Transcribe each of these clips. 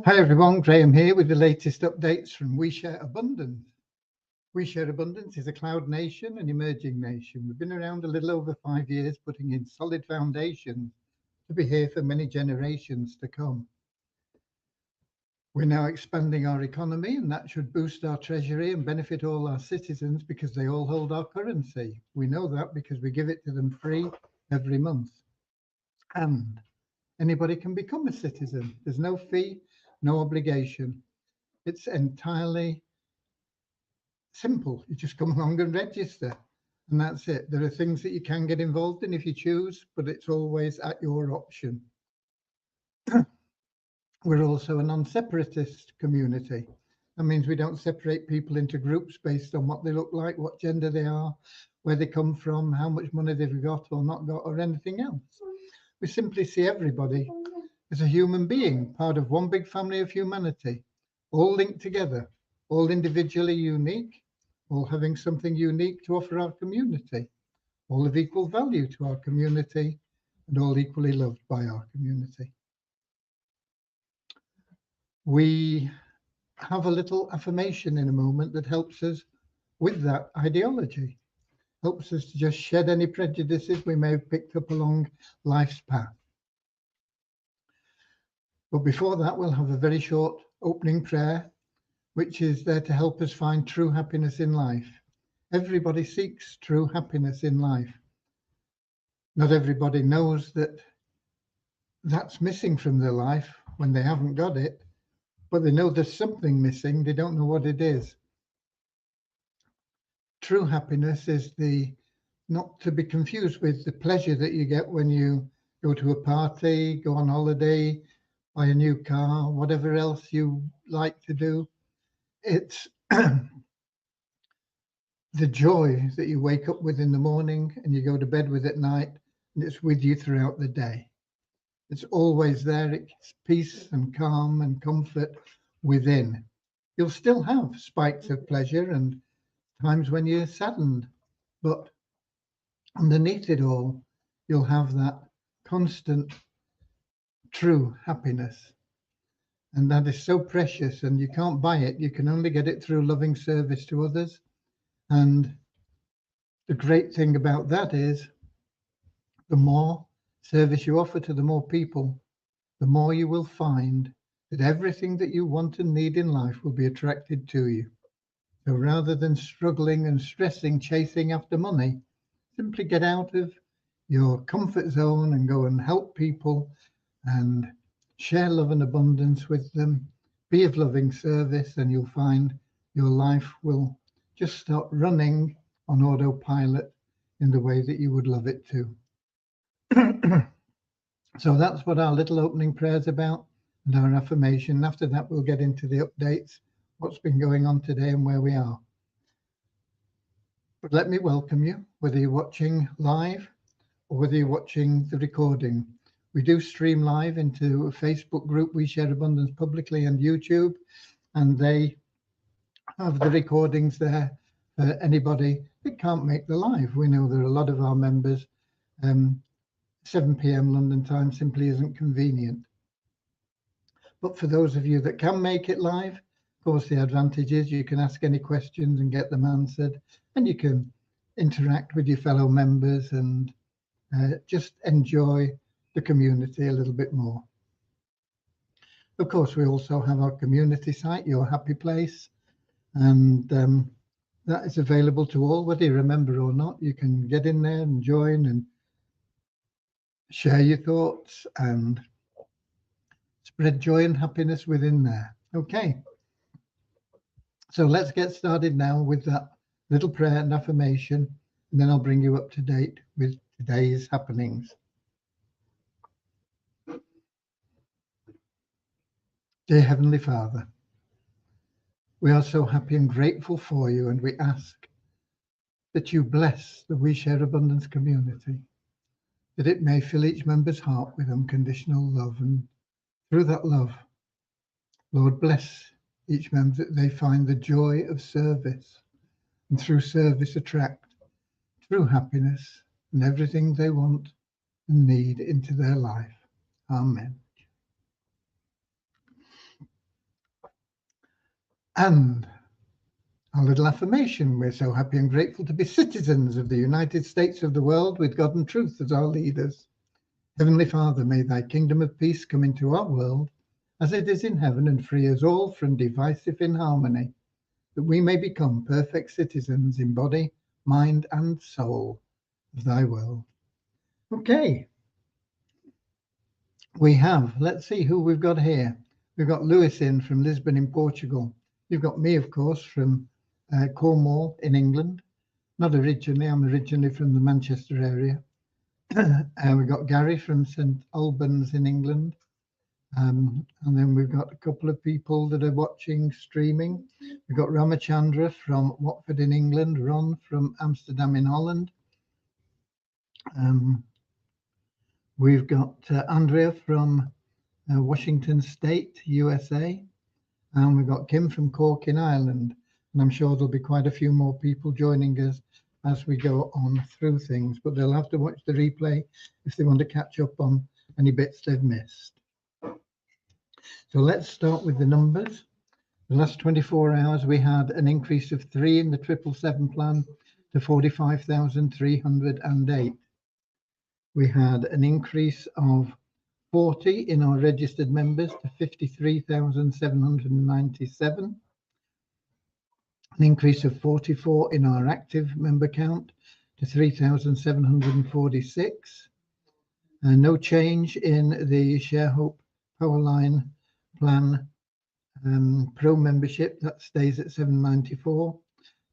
Hi everyone, Graham here with the latest updates from We Share Abundance. We Share Abundance is a cloud nation, an emerging nation. We've been around a little over 5 years, putting in solid foundations to be here for many generations to come. We're now expanding our economy, and that should boost our treasury and benefit all our citizens because they all hold our currency. We know that because we give it to them free every month. And anybody can become a citizen. There's no fee, no obligation. It's entirely simple. You just come along and register, and that's it. There are things that you can get involved in if you choose, but it's always at your option. We're also a non-separatist community. That means we don't separate people into groups based on what they look like, what gender they are, where they come from, how much money they've got or not got, or anything else. We simply see everybody as a human being, part of one big family of humanity, all linked together, all individually unique, all having something unique to offer our community, all of equal value to our community, and all equally loved by our community. We have a little affirmation in a moment that helps us with that ideology, helps us to just shed any prejudices we may have picked up along life's path. But before that, we'll have a very short opening prayer, which is there to help us find true happiness in life. Everybody seeks true happiness in life. Not everybody knows that that's missing from their life when they haven't got it, but they know there's something missing. They don't know what it is. True happiness is not to be confused with the pleasure that you get when you go to a party, go on holiday, buy a new car, whatever else you like to do. It's the joy that you wake up with in the morning and you go to bed with at night, and it's with you throughout the day. It's always there. It's peace and calm and comfort within. You'll still have spikes of pleasure and times when you're saddened, but underneath it all, you'll have that constant, true happiness. And that is so precious, and you can't buy it. You can only get it through loving service to others. And the great thing about that is the more service you offer to the more people, the more you will find that everything that you want and need in life will be attracted to you. So rather than struggling and stressing, chasing after money, simply get out of your comfort zone and go and help people and share love and abundance with them. Be of loving service, and you'll find your life will just start running on autopilot in the way that you would love it to. So that's what our little opening prayer is about, and our affirmation. After that, we'll get into the updates, what's been going on today and where we are. But let me welcome you, whether you're watching live or whether you're watching the recording. We do stream live into a Facebook group, We Share Abundance Publicly, and YouTube, and they have the recordings there for anybody that can't make the live. We know there are a lot of our members, 7 p.m. London time simply isn't convenient. But for those of you that can make it live, of course, the advantage is you can ask any questions and get them answered, and you can interact with your fellow members and just enjoy the community a little bit more. Of course, we also have our community site, Your Happy Place, and that is available to all, whether you remember or not. You can get in there and join and share your thoughts and spread joy and happiness within there. Okay, so let's get started now with that little prayer and affirmation, and then I'll bring you up to date with today's happenings. Dear Heavenly Father, we are so happy and grateful for you, and we ask that you bless the We Share Abundance community, that it may fill each member's heart with unconditional love, and through that love, Lord, bless each member that they find the joy of service, and through service attract true happiness and everything they want and need into their life. Amen. And our little affirmation: we're so happy and grateful to be citizens of the United States of the world with God and truth as our leaders. Heavenly Father, may thy kingdom of peace come into our world as it is in heaven, and free us all from divisive inharmony, that we may become perfect citizens in body, mind, and soul of thy will. Okay. We have, let's see who we've got here. We've got Lewis in from Lisbon in Portugal. You've got me, of course, from Cornwall in England. Not originally, I'm originally from the Manchester area. We've got Gary from St Albans in England. And then we've got a couple of people that are watching streaming. We've got Ramachandra from Watford in England, Ron from Amsterdam in Holland. We've got Andrea from Washington State, USA. And we've got Kim from Cork in Ireland. And I'm sure there'll be quite a few more people joining us as we go on through things, but they'll have to watch the replay if they want to catch up on any bits they've missed. So let's start with the numbers. The last 24 hours, we had an increase of 3 in the 777 plan to 45,308. We had an increase of 40 in our registered members to 53,797. An increase of 44 in our active member count to 3,746. No change in the ShareHope Powerline plan Pro membership, that stays at 794.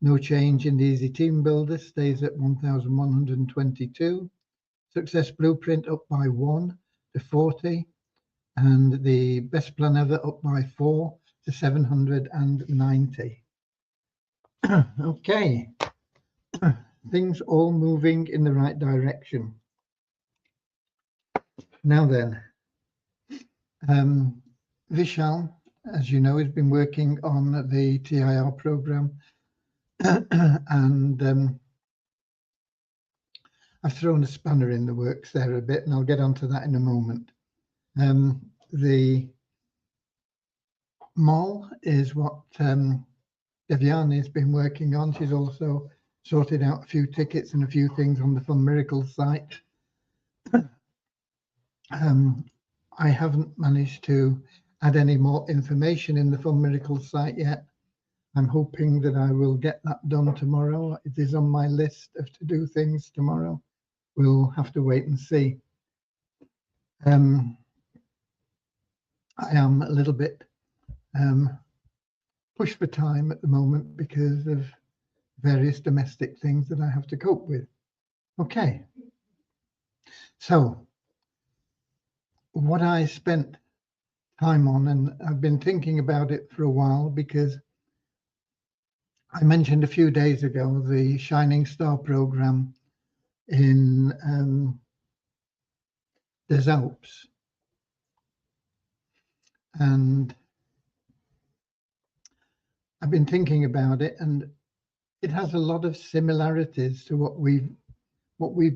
No change in the Easy Team Builder, stays at 1,122. Success Blueprint up by 1 to 40. And the Best Plan Ever up by 4 to 790. Okay, things all moving in the right direction. Now then, Vishal, as you know, has been working on the TIR program, and I've thrown a spanner in the works there a bit, and I'll get onto that in a moment. The mall is what Devyani has been working on. She's also sorted out a few tickets and a few things on the Fun Miracles site. I haven't managed to add any more information in the Fun Miracles site yet. I'm hoping that I will get that done tomorrow. It is on my list of to-do things tomorrow. We'll have to wait and see. I am a little bit pushed for time at the moment because of various domestic things that I have to cope with. Okay. So what I spent time on, and I've been thinking about it for a while, because I mentioned a few days ago the Shining Star program in Des Alpes, and I've been thinking about it, and it has a lot of similarities to what we've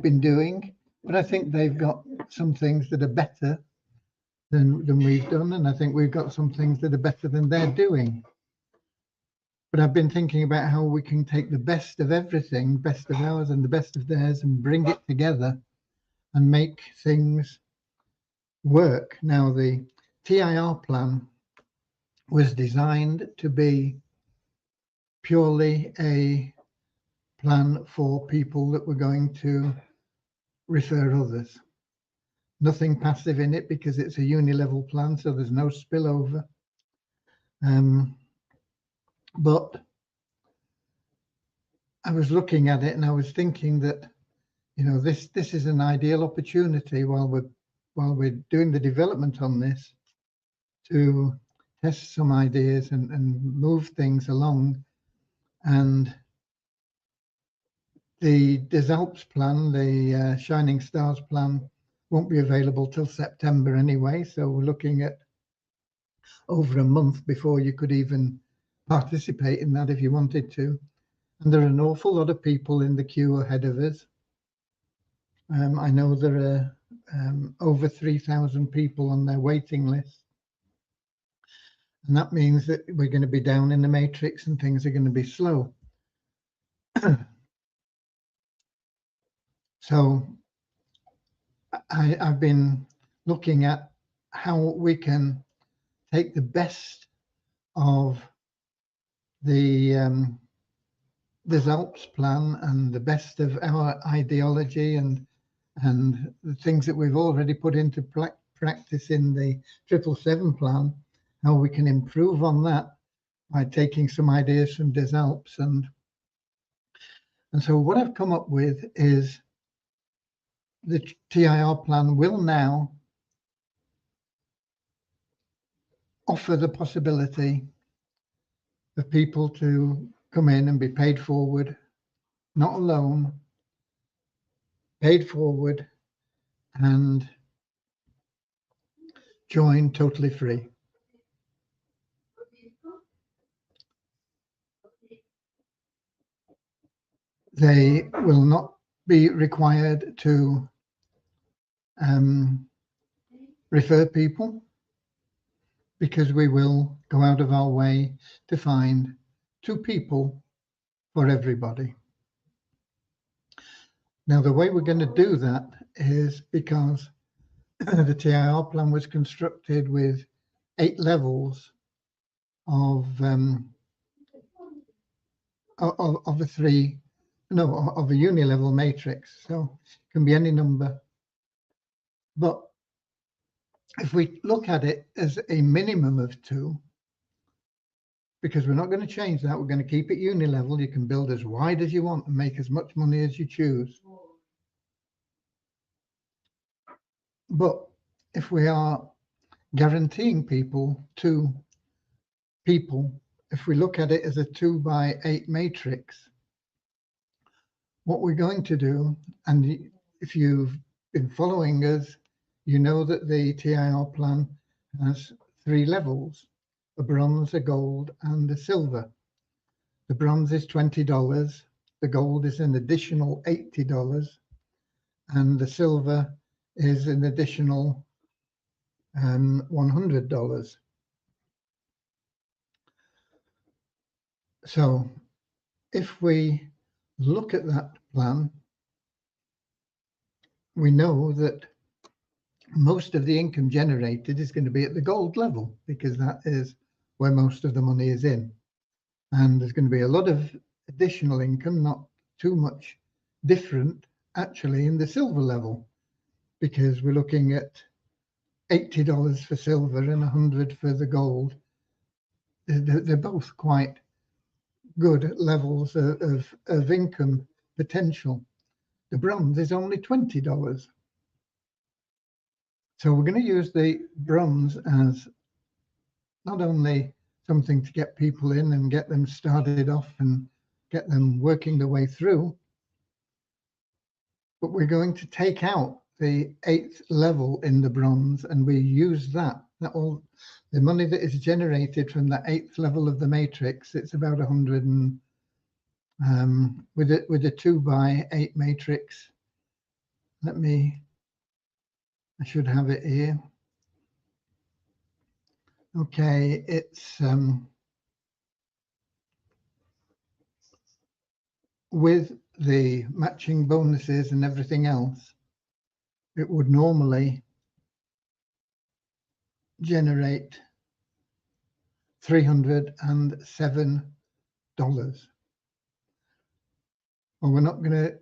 been doing, but I think they've got some things that are better than we've done, and I think we've got some things that are better than they're doing. But I've been thinking about how we can take the best of everything, best of ours and the best of theirs, and bring it together and make things work. Now, the TIR plan was designed to be purely a plan for people that were going to refer others. Nothing passive in it, because it's a uni-level plan, so there's no spillover. But I was looking at it and I was thinking that, you know, this is an ideal opportunity while we're doing the development on this to test some ideas and move things along. And the Des Alpes plan, the Shining Stars plan, won't be available till September anyway. So we're looking at over a month before you could even participate in that if you wanted to. And there are an awful lot of people in the queue ahead of us. I know there are over 3,000 people on their waiting list. And that means that we're going to be down in the matrix and things are going to be slow. So I've been looking at how we can take the best of the Alps plan and the best of our ideology and the things that we've already put into practice in the 777 plan, how we can improve on that by taking some ideas from Des Alps. And so what I've come up with is the TIR plan will now offer the possibility of people to come in and be paid forward, not a loan, paid forward, and join totally free. They will not be required to refer people, because we will go out of our way to find 2 people for everybody. Now, the way we're going to do that is because the TIR plan was constructed with 8 levels of a unilevel matrix. So it can be any number. But if we look at it as a minimum of 2, because we're not going to change that, we're going to keep it unilevel. You can build as wide as you want and make as much money as you choose. But if we are guaranteeing people 2 people, if we look at it as a 2x8 matrix, what we're going to do, and if you've been following us, you know that the TIR plan has 3 levels: a bronze, a gold, and a silver. The bronze is $20, the gold is an additional $80, and the silver is an additional $100. So if we look at that plan, we know that most of the income generated is going to be at the gold level, because that is where most of the money is in. And there's going to be a lot of additional income, not too much different actually, in the silver level, because we're looking at $80 for silver and $100 for the gold. They're both quite good levels of income potential. The bronze is only $20. So we're going to use the bronze as not only something to get people in and get them started off and get them working their way through, but we're going to take out the 8th level in the bronze, and we use that all the money that is generated from the 8th level of the matrix. It's about 100 and with a 2x8 matrix. I should have it here. Okay, it's with the matching bonuses and everything else, it would normally generate $307. Well, we're not going to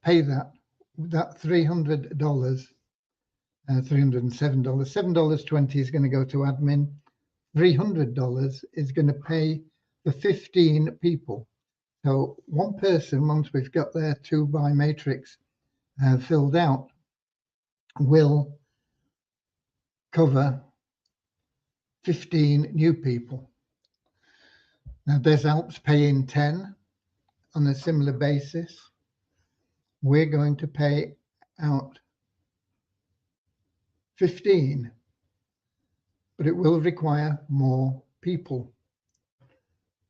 pay that $300, $307. $7.20 is going to go to admin. $300 is going to pay the 15 people. So one person, once we've got their 2x matrix filled out, will cover 15 new people. Now, Des Alps paying 10 on a similar basis. We're going to pay out 15, but it will require more people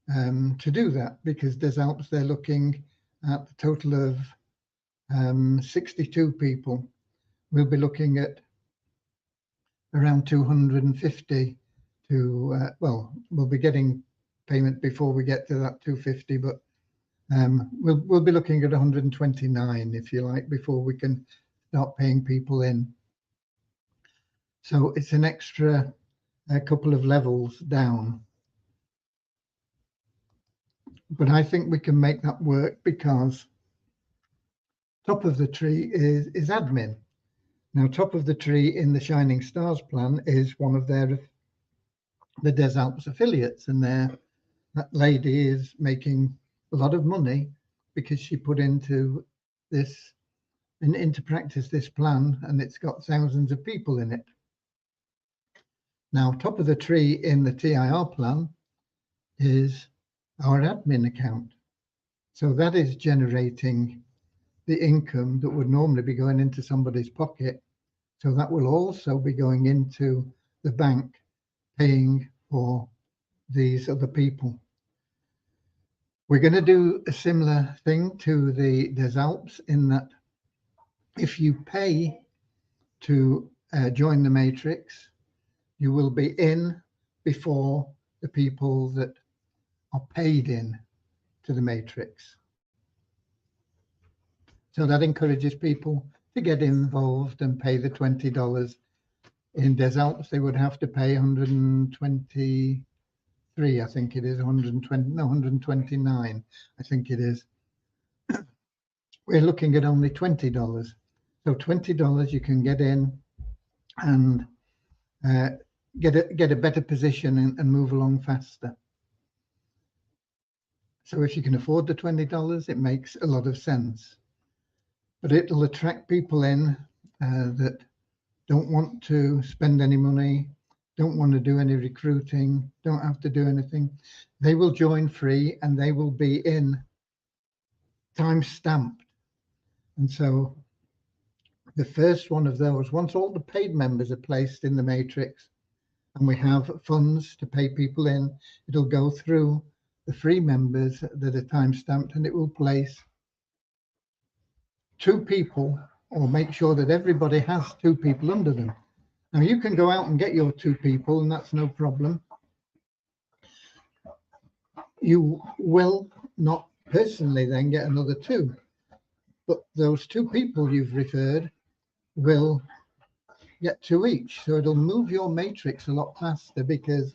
to do that, because Des Alps, they're looking at a total of 62 people. We'll be looking at around 250 to, well, we'll be getting payment before we get to that 250, but we'll be looking at 129, if you like, before we can start paying people in. So it's an extra couple of levels down. But I think we can make that work because top of the tree is admin. Now, top of the tree in the Shining Stars plan is one of the Des Alps affiliates, and that lady is making a lot of money because she put into practice this plan, and it's got thousands of people in it. Now, top of the tree in the TIR plan is our admin account. So that is generating the income that would normally be going into somebody's pocket. So that will also be going into the bank, paying for these other people. We're going to do a similar thing to the Des Alps in that if you pay to join the matrix, you will be in before the people that are paid in to the matrix. So that encourages people to get involved and pay the $20. In Des Alps, they would have to pay 123, I think it is, 129, I think it is. We're looking at only $20. So $20 you can get in and get a better position and move along faster. So if you can afford the $20, it makes a lot of sense. But it'll attract people in that don't want to spend any money, don't want to do any recruiting, don't have to do anything. They will join free and they will be in time stamped. And so the first one of those, once all the paid members are placed in the matrix and we have funds to pay people in, it'll go through the free members that are time stamped, and it will place 2 people, or make sure that everybody has 2 people under them. Now you can go out and get your 2 people, and that's no problem. You will not personally then get another 2, but those 2 people you've referred will get 2 each. So it'll move your matrix a lot faster because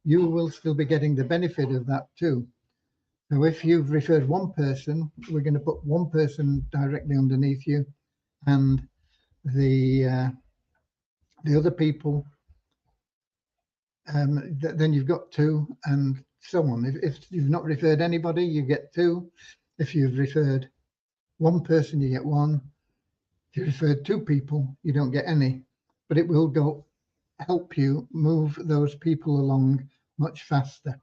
you will still be getting the benefit of that too. So if you've referred 1 person, we're going to put 1 person directly underneath you, and the other people, then you've got 2, and so on. If you've not referred anybody, you get 2. If you've referred 1 person, you get 1. If you referred 2 people, you don't get any. But it will help you move those people along much faster.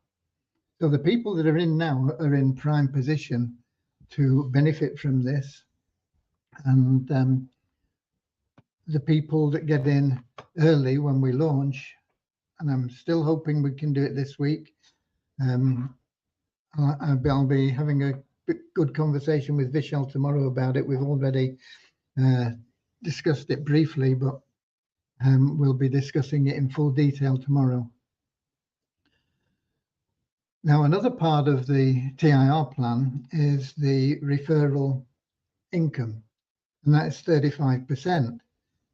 So the people that are in now are in prime position to benefit from this, and the people that get in early when we launch, and I'm still hoping we can do it this week. I'll be having a good conversation with Vishal tomorrow about it. We've already discussed it briefly, but we'll be discussing it in full detail tomorrow. Now, another part of the TIR plan is the referral income, and that is 35%.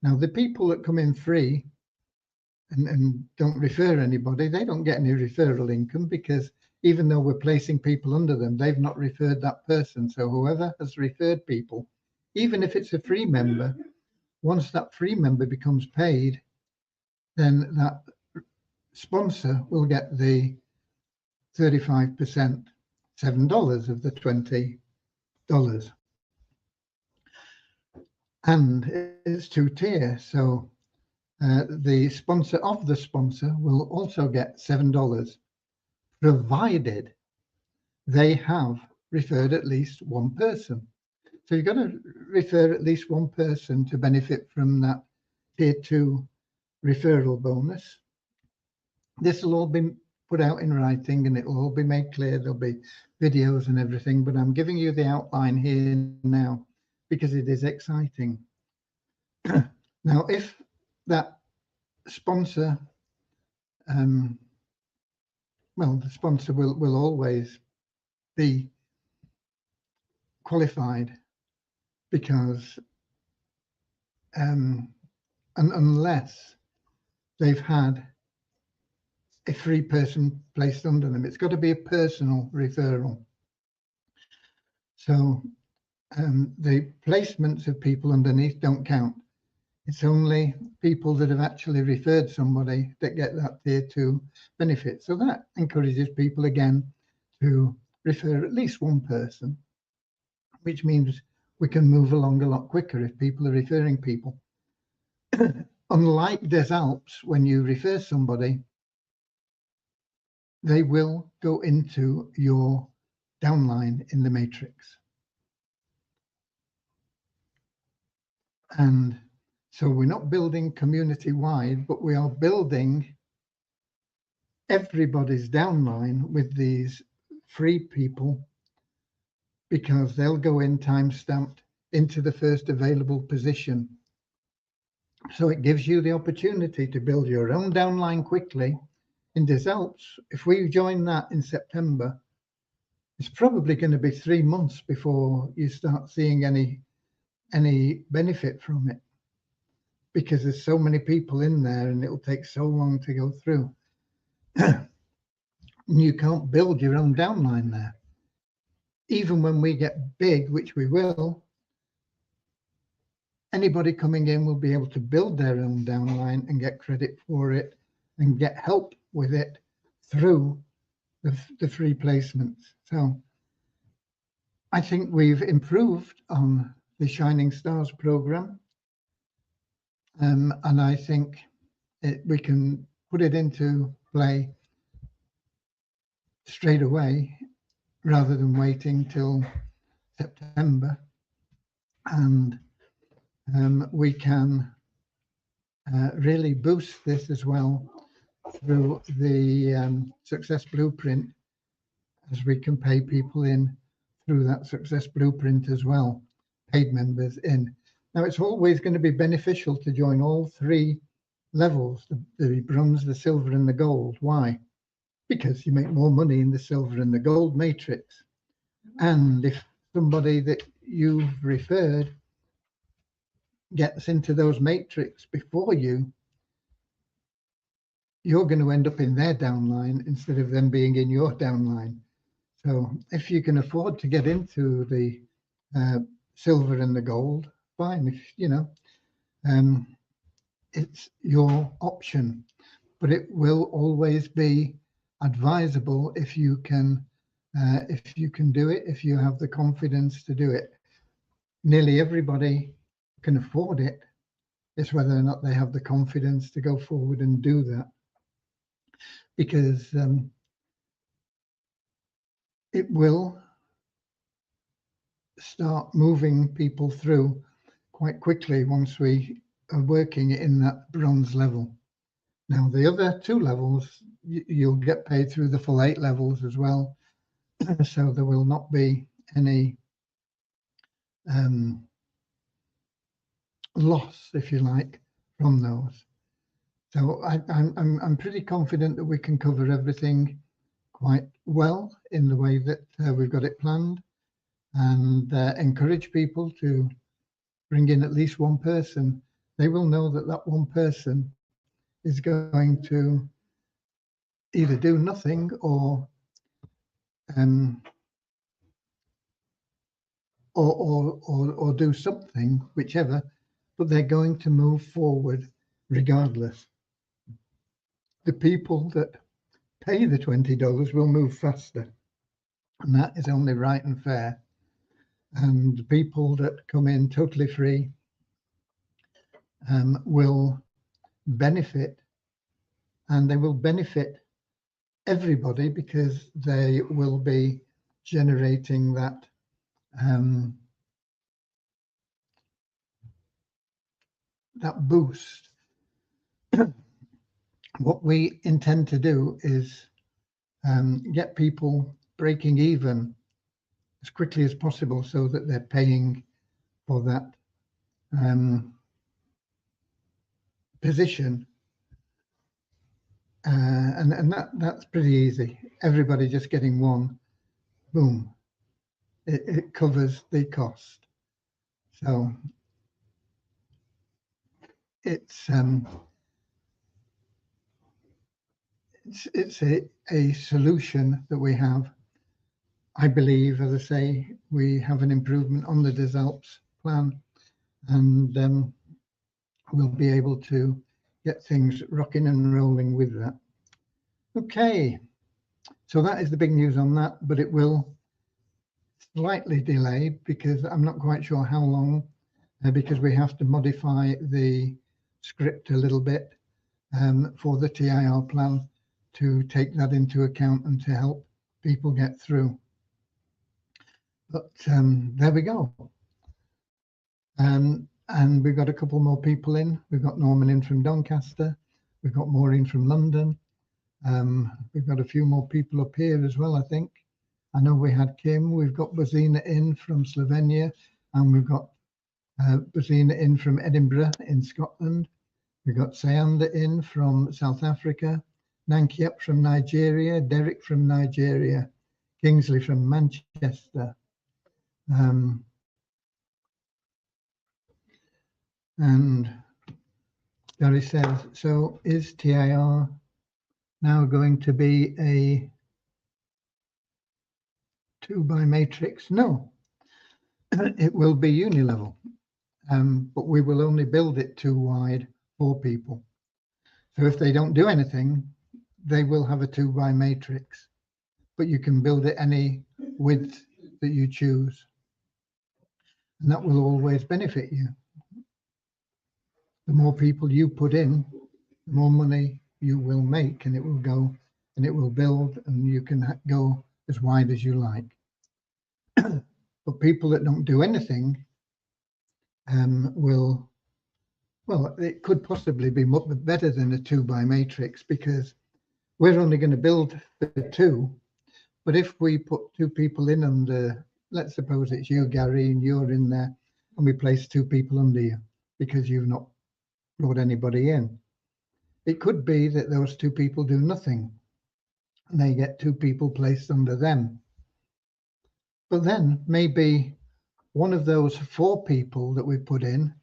Now, the people that come in free and don't refer anybody, they don't get any referral income, because even though we're placing people under them, they've not referred that person. So whoever has referred people, even if it's a free member, once that free member becomes paid, then that sponsor will get the 35%, $7 of the $20. And it's 2-tier. So the sponsor of the sponsor will also get $7, provided they have referred at least 1 person. So you've got to refer at least 1 person to benefit from that tier 2 referral bonus. This will all be put out in writing, and it will all be made clear. There'll be videos and everything, but I'm giving you the outline here now because it is exciting. Now, if that sponsor well, the sponsor will always be qualified, because unless they've had a free person placed under them, it's got to be a personal referral. So the placements of people underneath don't count. It's only people that have actually referred somebody that get that tier 2 benefit. So that encourages people again to refer at least one person, which means we can move along a lot quicker if people are referring people. Unlike Des Alps, when you refer somebody, they will go into your downline in the matrix. And so we're not building community-wide, but we are building everybody's downline with these free people, because they'll go in time-stamped into the first available position. So it gives you the opportunity to build your own downline quickly. In Des Alps, if we join that in September, it's probably going to be 3 months before you start seeing any benefit from it, because there's so many people in there and it'll take so long to go through. You can't build your own downline there. Even when we get big, which we will, anybody coming in will be able to build their own downline and get credit for it and get help with it through the free placements. So I think we've improved on the Shining Stars program. And I think we can put it into play straight away rather than waiting till September. And we can really boost this as well through the Success Blueprint, as we can pay people in through that Success Blueprint as well, paid members in. Now, it's always going to be beneficial to join all 3 levels, the bronze, the silver, and the gold. Why? Because you make more money in the silver and the gold matrix. And if somebody that you've referred gets into those matrix before you're going to end up in their downline instead of them being in your downline. So if you can afford to get into the silver and the gold, fine. If it's your option, but it will always be advisable if you can do it, if you have the confidence to do it. Nearly everybody can afford it. It's whether or not they have the confidence to go forward and do that, because it will start moving people through quite quickly once we are working in that bronze level. Now, the other 2 levels, you'll get paid through the full 8 levels as well. So there will not be any loss, if you like, from those. So I'm pretty confident that we can cover everything quite well in the way that we've got it planned, and encourage people to bring in at least one person. They will know that that one person is going to either do nothing or do something, whichever, but they're going to move forward regardless. The people that pay the $20 will move faster, and that is only right and fair. And the people that come in totally free will benefit, and they will benefit everybody, because they will be generating that that boost. What we intend to do is get people breaking even as quickly as possible, so that they're paying for that position and that's pretty easy. Everybody just getting one, boom, it covers the cost. So it's a solution that we have. I believe, as I say, we have an improvement on the DESALPS plan, and we'll be able to get things rocking and rolling with that. Okay, so that is the big news on that, but it will slightly delay because I'm not quite sure how long, because we have to modify the script a little bit for the TIR plan to take that into account and to help people get through. But there we go. And we've got a couple more people in. We've got Norman in from Doncaster. We've got Maureen from London. We've got a few more people up here as well, I think. I know we had Kim. We've got Bozina in from Slovenia, and we've got Bozina in from Edinburgh in Scotland. We've got Sayanda in from South Africa, Nankiep from Nigeria, Derek from Nigeria, Kingsley from Manchester. And Gary says, so is TIR now going to be a 2x matrix? No, it will be unilevel, but we will only build it too wide for people. So if they don't do anything, they will have a 2x matrix, but you can build it any width that you choose, and that will always benefit you. The more people you put in, the more money you will make, and it will go and it will build, and you can go as wide as you like. But people that don't do anything well, it could possibly be much better than a 2x matrix, because we're only going to build for 2. But if we put 2 people in under, let's suppose it's you, Gary, and you're in there, and we place 2 people under you because you've not brought anybody in, it could be that those 2 people do nothing and they get 2 people placed under them. But then maybe one of those 4 people that we put in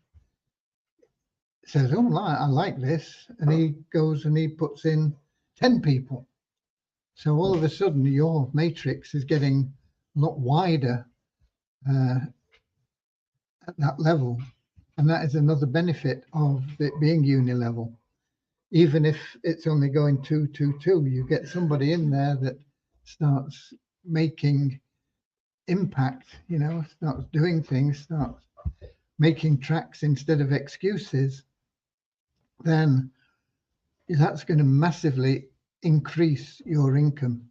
says, oh, I like this, and he goes and he puts in 10 people. So all of a sudden your matrix is getting a lot wider at that level. And that is another benefit of it being unilevel. Even if it's only going 2, 2, 2, you get somebody in there that starts making impact, starts doing things, starts making tracks instead of excuses, then that's going to massively increase your income,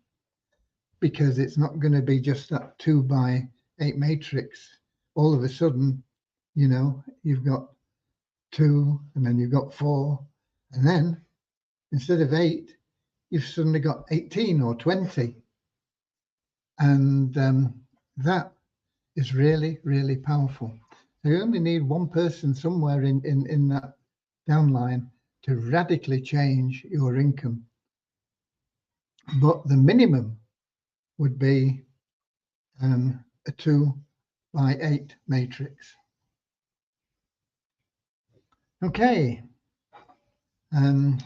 because it's not going to be just that 2x8 matrix. All of a sudden, you've got 2, and then you've got 4, and then instead of 8, you've suddenly got 18 or 20. And that is really, really powerful. So you only need one person somewhere in that downline to radically change your income. But the minimum would be a 2x8 matrix. Okay.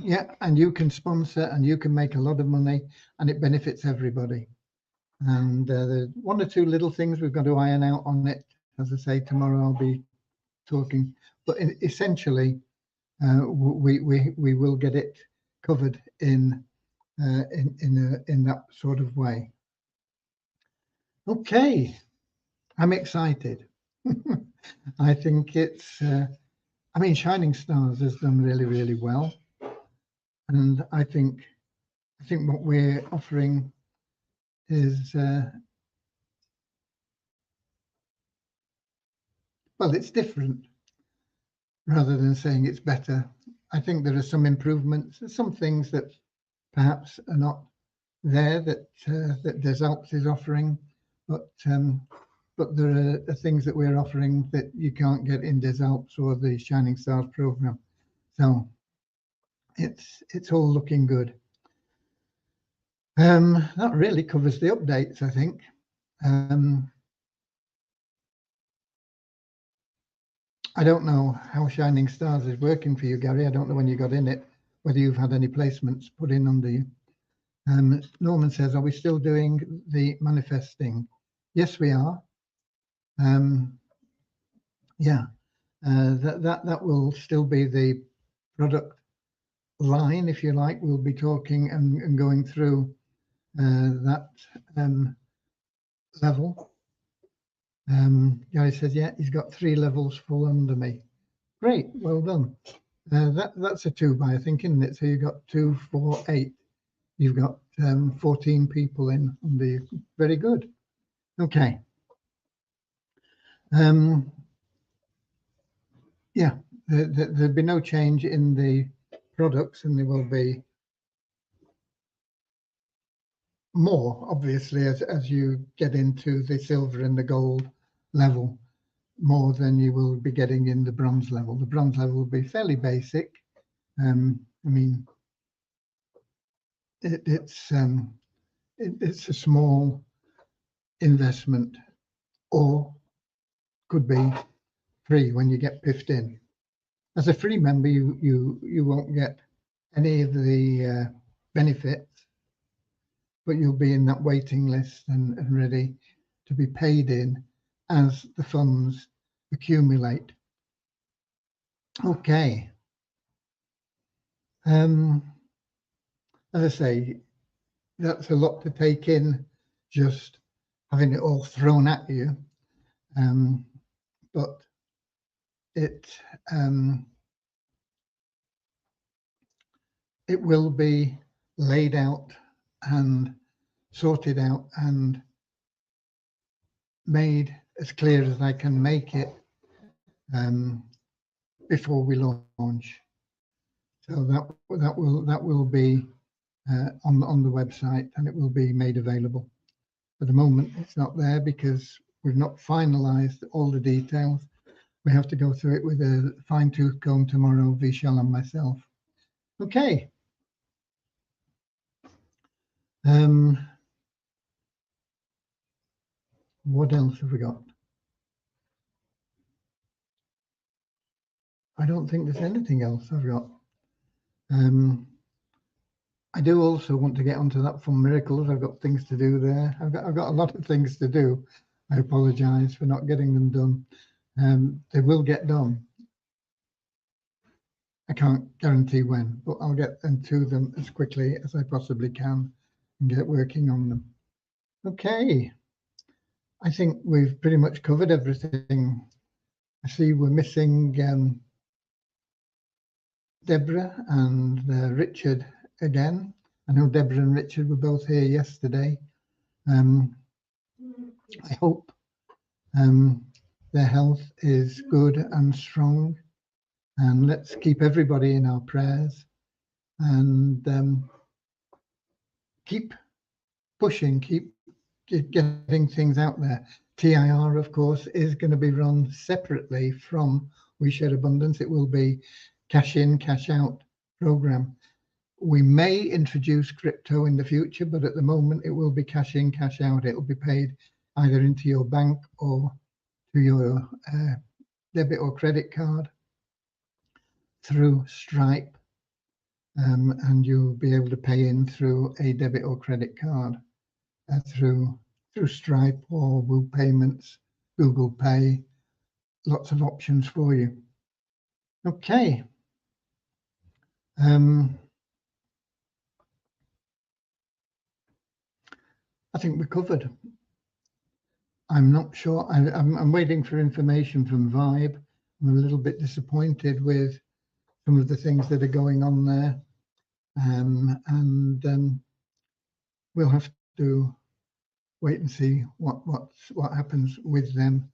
Yeah, and you can sponsor and you can make a lot of money, and it benefits everybody. And there's 1 or 2 little things we've got to iron out on it. As I say, tomorrow I'll be talking, but essentially we will get it covered in that sort of way. Okay, I'm excited. I think it's Shining Stars has done really, really well, and I think what we're offering is well, it's different rather than saying it's better. I think there are some improvements, some things that perhaps are not there that DESALPS is offering, but there are things that we're offering that you can't get in DESALPS or the Shining Stars program. So it's all looking good. That really covers the updates, I think. I don't know how Shining Stars is working for you, Gary. I don't know when you got in it, whether you've had any placements put in under you. Norman says, are we still doing the manifesting? Yes, we are. Yeah, that will still be the product line, if you like. We'll be talking and going through that level. Gary says, yeah, he's got 3 levels full under me. Great, well done. That's a 2 by, I think, isn't it? So you've got 2, 4, 8. You've got 14 people in under you. Very good. Okay. Yeah, there'll be no change in the products, and there will be more, obviously, as you get into the silver and the gold level, more than you will be getting in the bronze level. The bronze level will be fairly basic. I mean, it's a small investment, or could be free when you get piffed in. As a free member, you won't get any of the benefits, but you'll be in that waiting list and ready to be paid in as the funds accumulate. Okay. As I say, that's a lot to take in, just having it all thrown at you. But it will be laid out and sorted out and made as clear as I can make it before we launch. So that will be on the website, and it will be made available. At the moment, it's not there because we've not finalised all the details. We have to go through it with a fine-tooth comb tomorrow, Vishal and myself. Okay. What else have we got? I don't think there's anything else I've got. I do also want to get onto that from Miracles. I've got things to do there. I've got a lot of things to do. I apologise for not getting them done. They will get done. I can't guarantee when, but I'll get them to them as quickly as I possibly can and get working on them. Okay. I think we've pretty much covered everything. I see we're missing Deborah and Richard again. I know Deborah and Richard were both here yesterday. I hope their health is good and strong, and let's keep everybody in our prayers and keep pushing, keep getting things out there. TIR, of course, is going to be run separately from We Share Abundance. It will be cash in, cash out program. We may introduce crypto in the future, but at the moment it will be cash in, cash out. It will be paid either into your bank or to your debit or credit card through Stripe, and you'll be able to pay in through a debit or credit card through Stripe or Woo Payments, Google Pay. Lots of options for you. Okay. I think we're covered. I'm not sure. I'm waiting for information from Vibe. I'm a little bit disappointed with some of the things that are going on there, and we'll have to wait and see what happens with them.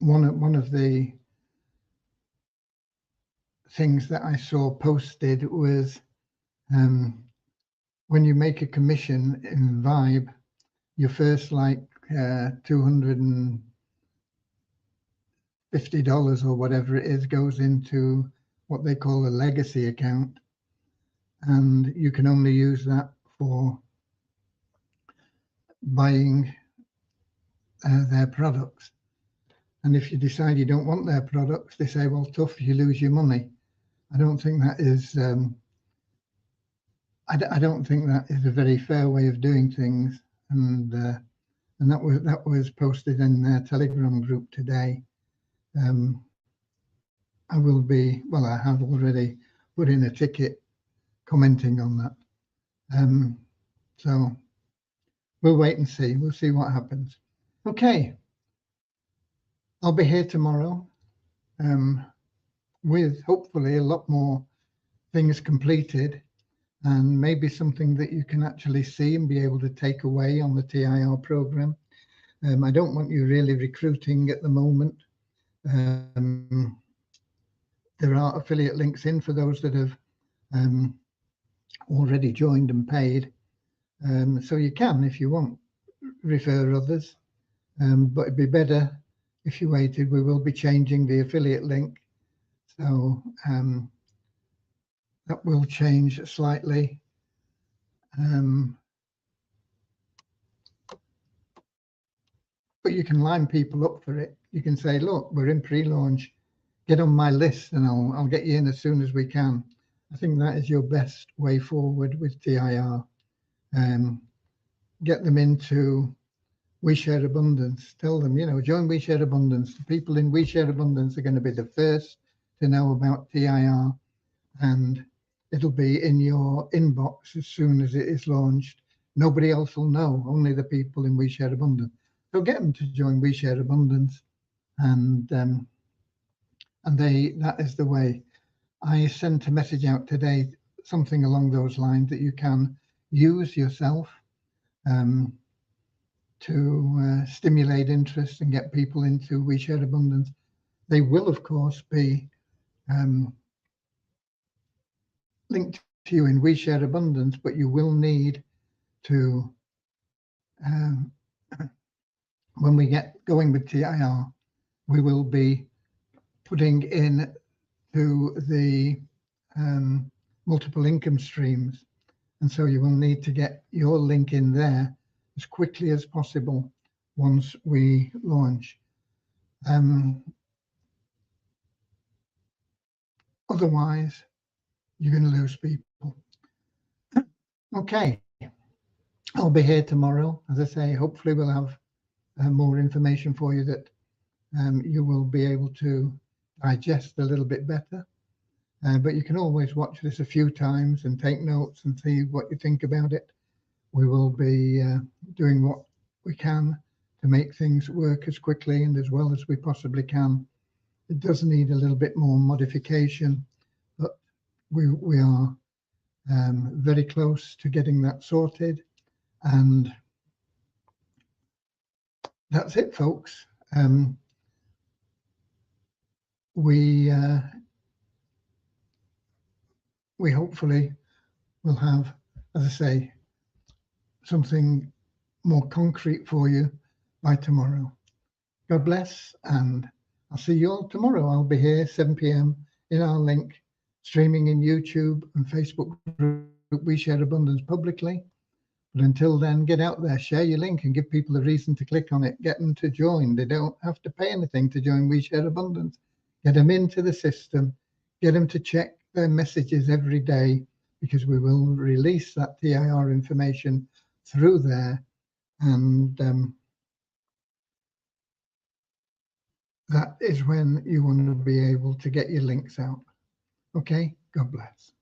One of the things that I saw posted was when you make a commission in Vibe, your first like $250 or whatever it is goes into what they call a legacy account, and you can only use that for buying their products. And if you decide you don't want their products, they say, well, tough, you lose your money. I don't think that is I don't think that is a very fair way of doing things, and that was posted in their Telegram group today. I will be, well, I have already put in a ticket commenting on that. So we'll wait and see. We'll see what happens. Okay, I'll be here tomorrow with hopefully a lot more things completed, and maybe something that you can actually see and be able to take away on the TIR program. I don't want you really recruiting at the moment. There are affiliate links in for those that have already joined and paid. So you can, if you want, refer others. But it'd be better if you waited. We will be changing the affiliate link. So that will change slightly. But you can line people up for it. You can say, look, we're in pre-launch. Get on my list and I'll get you in as soon as we can. I think that is your best way forward with TIR. Get them into We Share Abundance. Tell them, join We Share Abundance. The people in We Share Abundance are going to be the first to know about TIR, and it'll be in your inbox as soon as it is launched. Nobody else will know, only the people in We Share Abundance. So get them to join We Share Abundance, and that is the way. I sent a message out today, something along those lines, that you can use yourself to stimulate interest and get people into We Share Abundance. They will, of course, be linked to you in We Share Abundance, but you will need to, when we get going with TIR, we will be putting in to the multiple income streams. And so you will need to get your link in there as quickly as possible once we launch. Otherwise, you're going to lose people. Okay, I'll be here tomorrow. As I say, hopefully we'll have more information for you that you will be able to digest a little bit better. But you can always watch this a few times and take notes and see what you think about it. We will be doing what we can to make things work as quickly and as well as we possibly can. It does need a little bit more modification, but we are very close to getting that sorted. And that's it, folks. We hopefully will have, as I say, something more concrete for you by tomorrow. God bless, and I'll see you all tomorrow. I'll be here 7 p.m. in our link, streaming in YouTube and Facebook group We Share Abundance publicly. But until then, get out there, share your link and give people a reason to click on it. Get them to join. They don't have to pay anything to join We Share Abundance. Get them into the system. Get them to check their messages every day, because we will release that TIR information through there. And that is when you want to be able to get your links out. Okay, God bless.